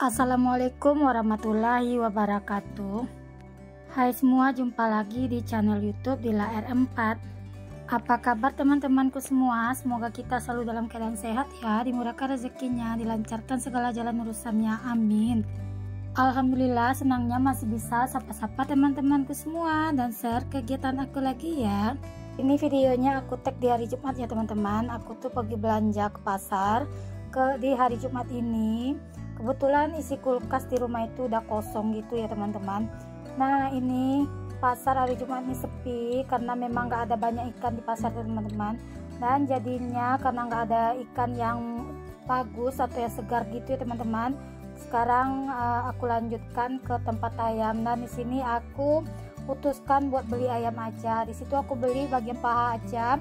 Assalamualaikum warahmatullahi wabarakatuh. Hai semua, jumpa lagi di channel YouTube Dila R4. Apa kabar teman-temanku semua? Semoga kita selalu dalam keadaan sehat ya, dimurahkan rezekinya, dilancarkan segala jalan urusannya, amin. Alhamdulillah, senangnya masih bisa sapa-sapa teman-temanku semua dan share kegiatan aku lagi ya. Ini videonya aku tag di hari Jumat ya teman-teman. Aku tuh pergi belanja ke pasar di hari Jumat ini. Kebetulan isi kulkas di rumah itu udah kosong gitu ya teman-teman. Nah ini pasar hari Jumat ini sepi karena memang gak ada banyak ikan di pasar teman-teman. Dan jadinya karena gak ada ikan yang bagus atau yang segar gitu ya teman-teman. Sekarang aku lanjutkan ke tempat ayam, dan di sini aku putuskan buat beli ayam aja. Di situ aku beli bagian paha aja.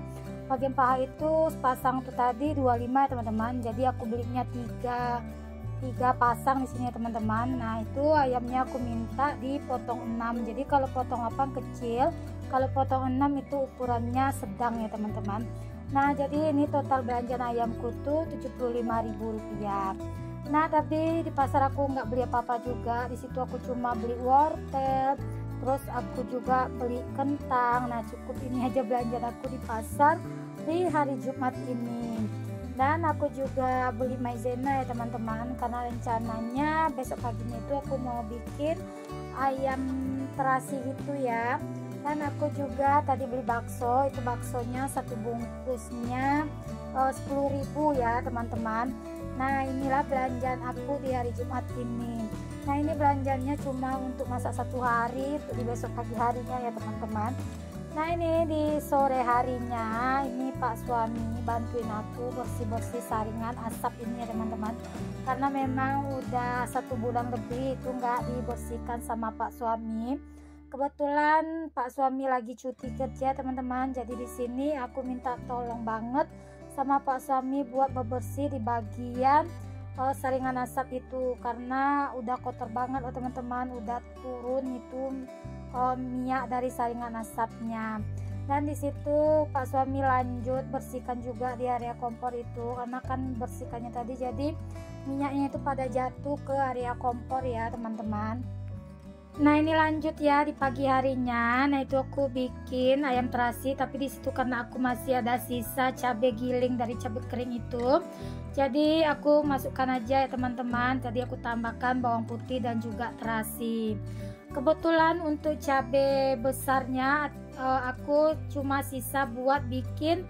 Bagian paha itu sepasang tuh tadi 25 ya teman-teman. Jadi aku belinya 3 pasang di sini ya teman-teman. Nah itu ayamnya aku minta dipotong 6. Jadi kalau potong 8 kecil, kalau potong 6 itu ukurannya sedang ya teman-teman. Nah jadi ini total belanjaan ayamku tuh Rp75.000. Nah tapi di pasar aku nggak beli apa-apa juga. Di situ aku cuma beli wortel, terus aku juga beli kentang. Nah cukup ini aja belanjaan aku di pasar di hari Jumat ini. Dan aku juga beli maizena ya teman-teman, karena rencananya besok paginya itu aku mau bikin ayam terasi gitu ya. Dan aku juga tadi beli bakso, itu baksonya satu bungkusnya 10.000 ya teman-teman. Nah inilah belanjaan aku di hari Jumat ini. Nah ini belanjanya cuma untuk masak satu hari, untuk di besok pagi harinya ya teman-teman. Nah ini di sore harinya ini Pak suami bantuin aku bersih-bersih saringan asap ini ya teman-teman, karena memang udah 1 bulan lebih itu nggak dibersihkan sama Pak suami. Kebetulan Pak suami lagi cuti kerja teman-teman, jadi di sini aku minta tolong banget sama Pak suami buat bebersih di bagian saringan asap itu, karena udah kotor banget loh teman-teman, udah turun itu minyak dari saringan asapnya. Dan di situ Pak suami lanjut bersihkan juga di area kompor itu, karena kan bersihkannya tadi jadi minyaknya itu pada jatuh ke area kompor ya teman-teman. Nah ini lanjut ya di pagi harinya. Nah itu aku bikin ayam terasi, tapi di situ karena aku masih ada sisa cabai giling dari cabai kering itu, jadi aku masukkan aja ya teman-teman. Tadi aku tambahkan bawang putih dan juga terasi. Kebetulan untuk cabai besarnya aku cuma sisa buat bikin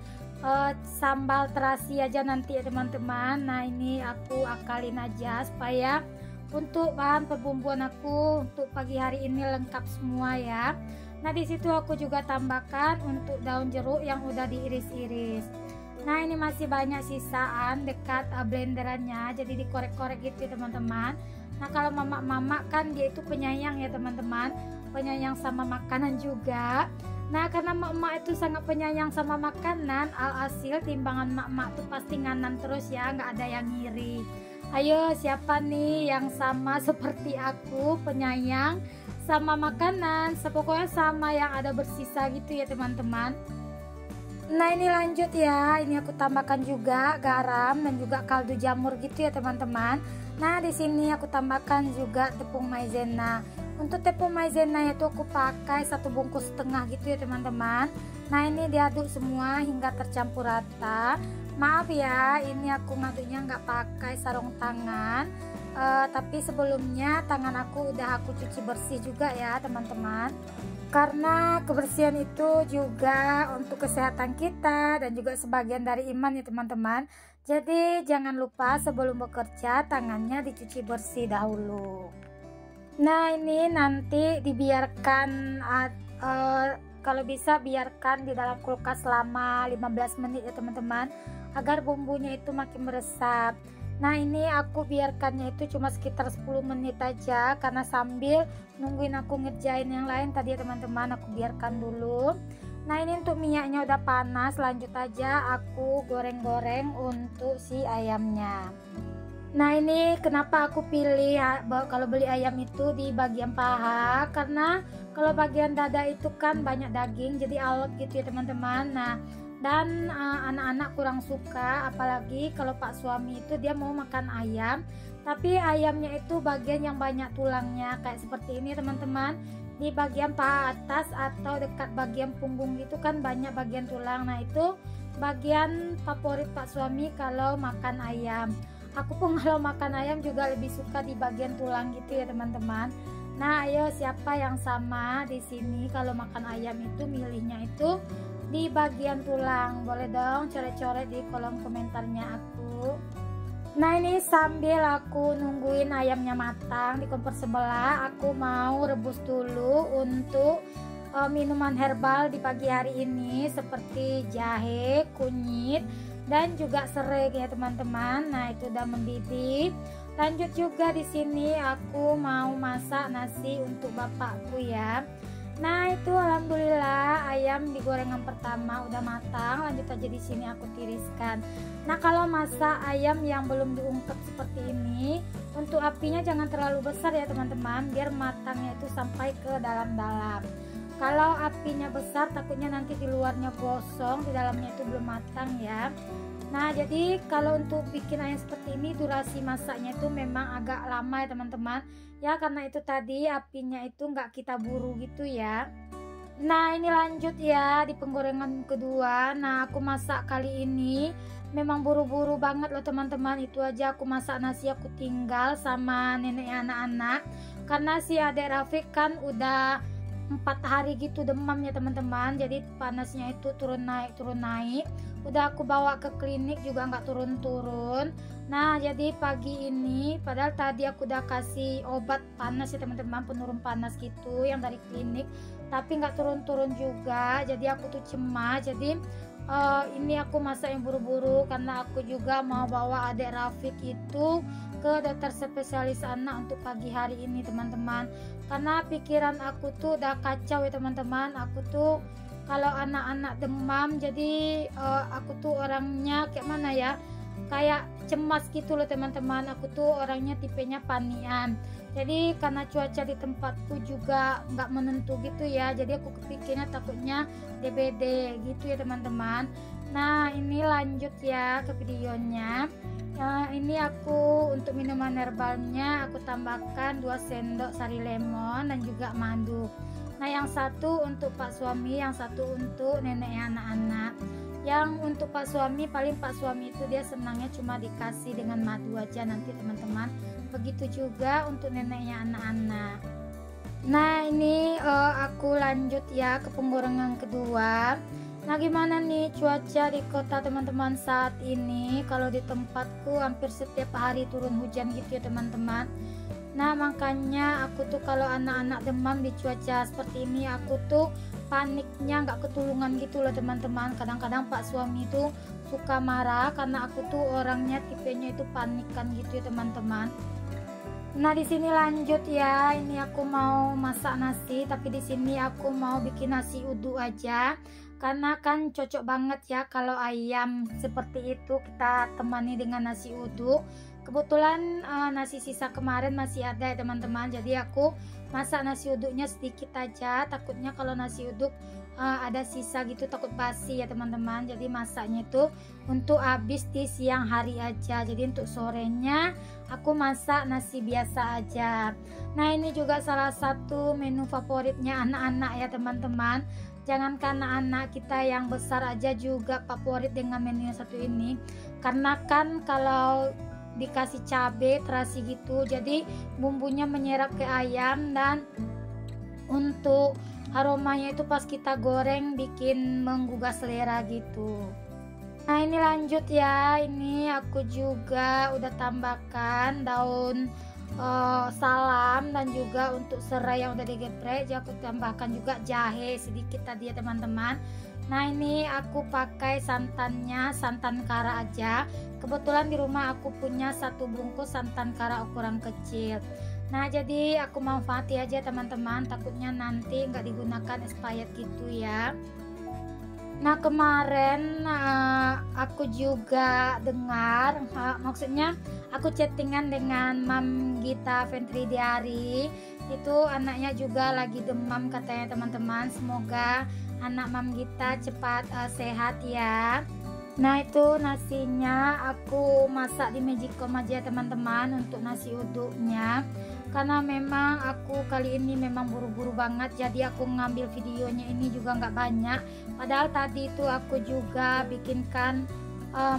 sambal terasi aja nanti ya teman-teman. Nah ini aku akalin aja supaya untuk bahan perbumbuan aku untuk pagi hari ini lengkap semua ya. Nah di situ aku juga tambahkan untuk daun jeruk yang udah diiris-iris. Nah ini masih banyak sisaan dekat blenderannya, jadi dikorek-korek gitu ya teman-teman. Nah kalau mama-mama kan dia itu penyayang ya teman-teman, penyayang sama makanan juga. Nah karena mak-mak itu sangat penyayang sama makanan, alhasil timbangan mak-mak tuh pasti nganan terus ya, nggak ada yang ngiri. Ayo siapa nih yang sama seperti aku, penyayang sama makanan, pokoknya sama yang ada bersisa gitu ya teman-teman. Nah ini lanjut ya, ini aku tambahkan juga garam dan juga kaldu jamur gitu ya teman-teman. Nah di sini aku tambahkan juga tepung maizena. Untuk tepung maizena itu aku pakai 1,5 bungkus gitu ya teman-teman. Nah ini diaduk semua hingga tercampur rata. Maaf ya, ini aku ngaduknya nggak pakai sarung tangan, tapi sebelumnya tangan aku udah aku cuci bersih juga ya teman-teman. Karena kebersihan itu juga untuk kesehatan kita dan juga sebagian dari iman ya teman-teman. Jadi jangan lupa sebelum bekerja tangannya dicuci bersih dahulu. Nah ini nanti dibiarkan kalau bisa biarkan di dalam kulkas selama 15 menit ya teman-teman, agar bumbunya itu makin meresap. Nah ini aku biarkannya itu cuma sekitar 10 menit aja, karena sambil nungguin aku ngerjain yang lain tadi ya teman-teman, aku biarkan dulu. Nah ini untuk minyaknya udah panas, lanjut aja aku goreng-goreng untuk si ayamnya. Nah ini kenapa aku pilih kalau beli ayam itu di bagian paha, karena kalau bagian dada itu kan banyak daging jadi alot gitu ya teman-teman. Nah dan anak-anak kurang suka, apalagi kalau pak suami itu dia mau makan ayam tapi ayamnya itu bagian yang banyak tulangnya, kayak seperti ini teman-teman. Di bagian paha atas atau dekat bagian punggung itu kan banyak bagian tulang. Nah itu bagian favorit pak suami kalau makan ayam. Aku pun kalau makan ayam juga lebih suka di bagian tulang gitu ya teman-teman. Nah ayo, siapa yang sama di sini kalau makan ayam itu milihnya itu di bagian tulang? Boleh dong coret-coret di kolom komentarnya aku. Nah ini sambil aku nungguin ayamnya matang di kompor sebelah, aku mau rebus dulu untuk minuman herbal di pagi hari ini seperti jahe, kunyit, dan juga serai ya teman-teman. Nah itu udah mendidih. Lanjut juga di sini aku mau masak nasi untuk bapakku ya. Nah itu alhamdulillah ayam digorengan pertama udah matang. Lanjut aja di sini aku tiriskan. Nah kalau masak ayam yang belum diungkep seperti ini, untuk apinya jangan terlalu besar ya teman-teman, biar matangnya itu sampai ke dalam-dalam. Kalau apinya besar takutnya nanti di luarnya gosong, di dalamnya itu belum matang ya. Nah jadi kalau untuk bikin ayam seperti ini durasi masaknya itu memang agak lama ya teman-teman ya, karena itu tadi apinya itu nggak kita buru gitu ya. Nah ini lanjut ya di penggorengan kedua. Nah aku masak kali ini memang buru-buru banget loh teman-teman. Itu aja aku masak nasi, aku tinggal sama nenek anak-anak karena si adek Rafiq kan udah 4 hari gitu demamnya teman-teman. Jadi panasnya itu turun naik. Udah aku bawa ke klinik juga nggak turun-turun. Nah jadi pagi ini padahal tadi aku udah kasih obat panas ya teman-teman, penurun panas gitu yang dari klinik, tapi nggak turun-turun juga. Jadi aku tuh cemas. Jadi ini aku masak yang buru-buru karena aku juga mau bawa adik Rafiq itu ke dokter spesialis anak untuk pagi hari ini teman-teman. Karena pikiran aku tuh udah kacau ya teman-teman. Aku tuh kalau anak-anak demam jadi aku tuh orangnya kayak mana ya, kayak cemas gitu loh teman-teman. Aku tuh orangnya tipenya panian. Jadi karena cuaca di tempatku juga nggak menentu gitu ya, jadi aku kepikirnya takutnya DBD gitu ya teman-teman. Nah ini lanjut ya ke videonya. Ini aku untuk minuman herbalnya aku tambahkan 2 sendok sari lemon dan juga madu. Nah yang satu untuk pak suami, yang satu untuk neneknya anak-anak. Yang untuk pak suami, paling pak suami itu dia senangnya cuma dikasih dengan madu aja nanti teman-teman. Begitu juga untuk neneknya anak-anak. Nah ini aku lanjut ya ke penggorengan kedua. Nah gimana nih cuaca di kota teman-teman saat ini? Kalau di tempatku hampir setiap hari turun hujan gitu ya teman-teman. Nah makanya aku tuh kalau anak-anak demam di cuaca seperti ini aku tuh paniknya nggak ketulungan gitu loh teman-teman. Kadang-kadang pak suami itu suka marah karena aku tuh orangnya tipenya itu panikan gitu ya teman-teman. Nah di sini lanjut ya, ini aku mau masak nasi, tapi di sini aku mau bikin nasi uduk aja karena kan cocok banget ya kalau ayam seperti itu kita temani dengan nasi uduk. Kebetulan nasi sisa kemarin masih ada ya teman-teman, jadi aku masak nasi uduknya sedikit aja, takutnya kalau nasi uduk ada sisa gitu takut basi ya teman-teman. Jadi masaknya itu untuk habis di siang hari aja, jadi untuk sorenya aku masak nasi biasa aja. Nah ini juga salah satu menu favoritnya anak-anak ya teman-teman. Jangankan anak-anak, kita yang besar aja juga favorit dengan menu yang satu ini, karena kan kalau dikasih cabai terasi gitu jadi bumbunya menyerap ke ayam dan untuk aromanya itu pas kita goreng bikin menggugah selera gitu. Nah ini lanjut ya, ini aku juga udah tambahkan daun salam dan juga untuk serai yang udah digeprek, jadi aku tambahkan juga jahe sedikit tadi ya teman-teman. Nah ini aku pakai santannya santan kara aja, kebetulan di rumah aku punya 1 bungkus santan kara ukuran kecil. Nah jadi aku manfaati aja teman-teman, takutnya nanti nggak digunakan expired gitu ya. Nah kemarin aku juga dengar, maksudnya aku chattingan dengan Mam Gita Ventridiari, itu anaknya juga lagi demam katanya teman-teman. Semoga anak Mam Gita cepat sehat ya. Nah itu nasinya aku masak di Magicom aja teman-teman untuk nasi uduknya, karena memang aku kali ini memang buru-buru banget, jadi aku ngambil videonya ini juga nggak banyak. Padahal tadi itu aku juga bikinkan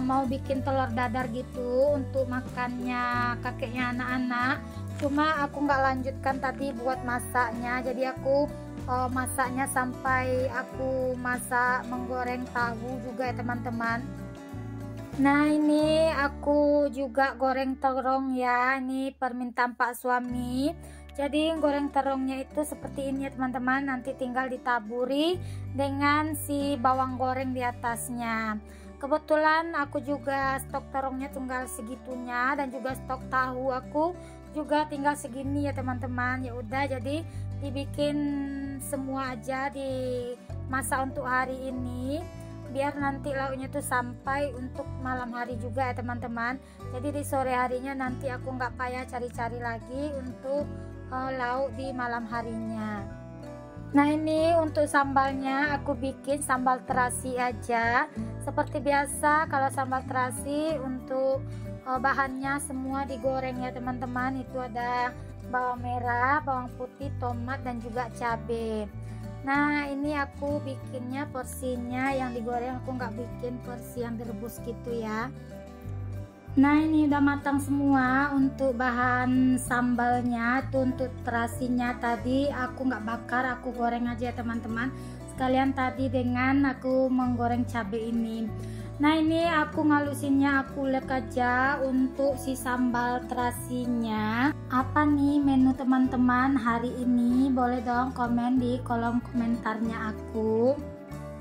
mau bikin telur dadar gitu untuk makannya kakeknya anak-anak, cuma aku nggak lanjutkan tadi buat masaknya, jadi aku masaknya sampai aku masak menggoreng tahu juga ya teman-teman. Nah ini aku juga goreng terong ya, ini permintaan Pak suami. Jadi goreng terongnya itu seperti ini ya teman-teman, nanti tinggal ditaburi dengan si bawang goreng di atasnya. Kebetulan aku juga stok terongnya tinggal segitunya, dan juga stok tahu aku juga tinggal segini ya teman-teman. Ya udah, jadi dibikin semua aja, dimasak untuk hari ini biar nanti lauknya tuh sampai untuk malam hari juga ya teman-teman. Jadi di sore harinya nanti aku nggak payah cari-cari lagi untuk lauk di malam harinya. Nah ini untuk sambalnya aku bikin sambal terasi aja seperti biasa. Kalau sambal terasi untuk bahannya semua digoreng ya teman-teman. Itu ada bawang merah, bawang putih, tomat, dan juga cabai. Nah ini aku bikinnya porsinya yang digoreng, aku nggak bikin porsi yang direbus gitu ya. Nah ini udah matang semua untuk bahan sambalnya tuh. Untuk terasinya tadi aku nggak bakar, aku goreng aja ya teman-teman, sekalian tadi dengan aku menggoreng cabai ini. Nah ini aku ngalusinnya, aku ulek aja untuk si sambal terasinya. Apa nih menu teman-teman hari ini? Boleh dong komen di kolom komentarnya aku.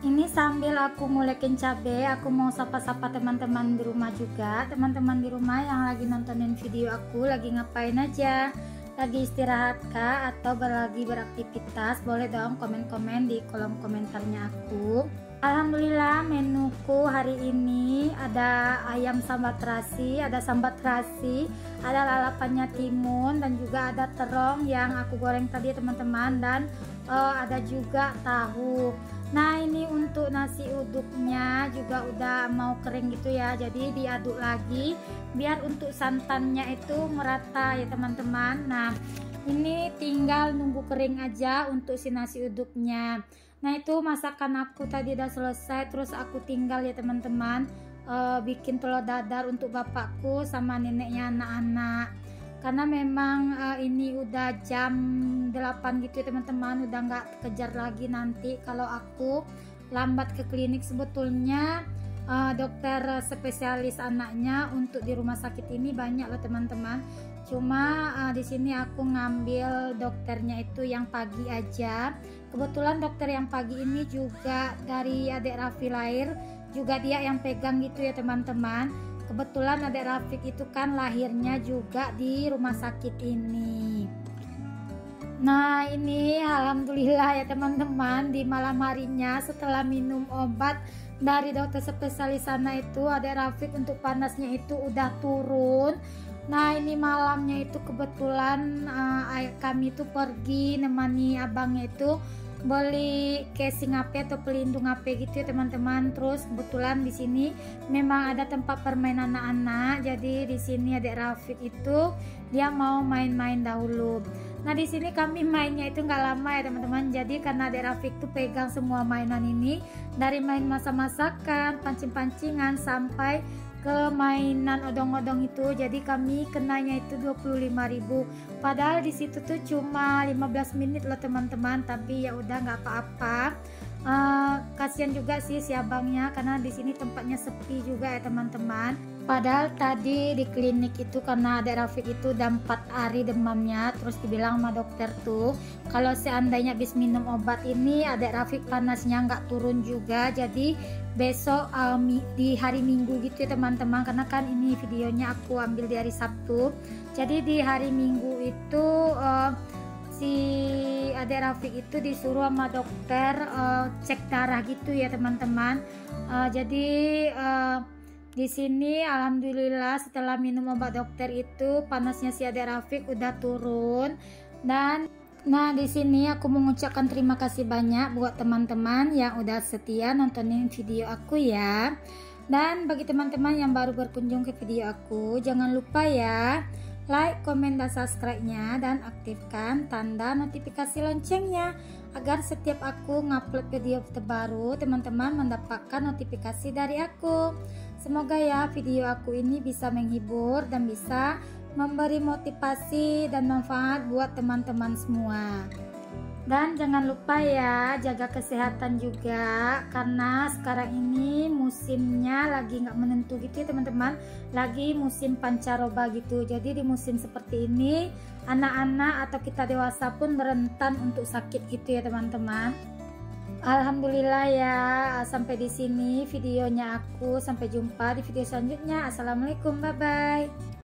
Ini sambil aku ngulekin cabai, aku mau sapa-sapa teman-teman di rumah juga. Teman-teman di rumah yang lagi nontonin video aku lagi ngapain aja? Lagi istirahat kah atau lagi beraktivitas? Boleh dong komen-komen di kolom komentarnya aku. Alhamdulillah menuku hari ini ada ayam sambal terasi, ada sambal terasi, ada lalapannya timun, dan juga ada terong yang aku goreng tadi teman-teman, dan ada juga tahu. Nah ini untuk nasi uduknya juga udah mau kering gitu ya, jadi diaduk lagi biar untuk santannya itu merata ya teman-teman. Nah ini tinggal nunggu kering aja untuk si nasi uduknya. Nah itu masakan aku tadi udah selesai, terus aku tinggal ya teman-teman bikin telur dadar untuk bapakku sama neneknya anak-anak, karena memang ini udah jam 8 gitu ya teman-teman, udah nggak kejar lagi nanti kalau aku lambat ke klinik. Sebetulnya dokter spesialis anaknya untuk di rumah sakit ini banyak loh teman-teman, cuma di sini aku ngambil dokternya itu yang pagi aja. Kebetulan dokter yang pagi ini juga dari adik Raffi lahir, juga dia yang pegang gitu ya teman-teman. Kebetulan adik Rafiq itu kan lahirnya juga di rumah sakit ini. Nah ini alhamdulillah ya teman-teman, di malam harinya setelah minum obat dari dokter spesialis sana itu adik Rafiq untuk panasnya itu udah turun. Nah ini malamnya itu kebetulan kami itu pergi nemani abangnya itu beli casing HP atau pelindung HP gitu ya teman-teman. Terus kebetulan di sini memang ada tempat permainan anak-anak, jadi di sini adik Rafiq itu dia mau main-main dahulu. Nah di sini kami mainnya itu nggak lama ya teman-teman, jadi karena adik Rafiq tuh pegang semua mainan ini, dari main masak-masakan, pancing-pancingan, sampai ke mainan odong-odong itu, jadi kami kenanya itu 25.000. Padahal di situ tuh cuma 15 menit loh teman-teman, tapi ya udah nggak apa-apa. Kasihan juga sih si abangnya, karena di sini tempatnya sepi juga ya teman-teman. Padahal tadi di klinik itu karena adik Rafiq itu udah 4 hari demamnya, terus dibilang sama dokter tuh kalau seandainya habis minum obat ini adik Rafiq panasnya nggak turun juga, jadi besok di hari Minggu gitu ya teman-teman, karena kan ini videonya aku ambil di hari Sabtu, jadi di hari Minggu itu si adik Rafiq itu disuruh sama dokter cek darah gitu ya teman-teman. Jadi di sini alhamdulillah setelah minum obat dokter itu panasnya si adik Rafiq udah turun. Dan nah di sini aku mengucapkan terima kasih banyak buat teman-teman yang udah setia nontonin video aku ya. Dan bagi teman-teman yang baru berkunjung ke video aku, jangan lupa ya like, komen, dan subscribe-nya, dan aktifkan tanda notifikasi loncengnya agar setiap aku ngupload video terbaru teman-teman mendapatkan notifikasi dari aku. Semoga ya video aku ini bisa menghibur dan bisa memberi motivasi dan manfaat buat teman-teman semua. Dan jangan lupa ya jaga kesehatan juga, karena sekarang ini musimnya lagi nggak menentu gitu ya teman-teman, lagi musim pancaroba gitu. Jadi di musim seperti ini anak-anak atau kita dewasa pun rentan untuk sakit gitu ya teman-teman. Alhamdulillah ya, sampai di sini videonya aku. Sampai jumpa di video selanjutnya. Assalamualaikum, bye bye.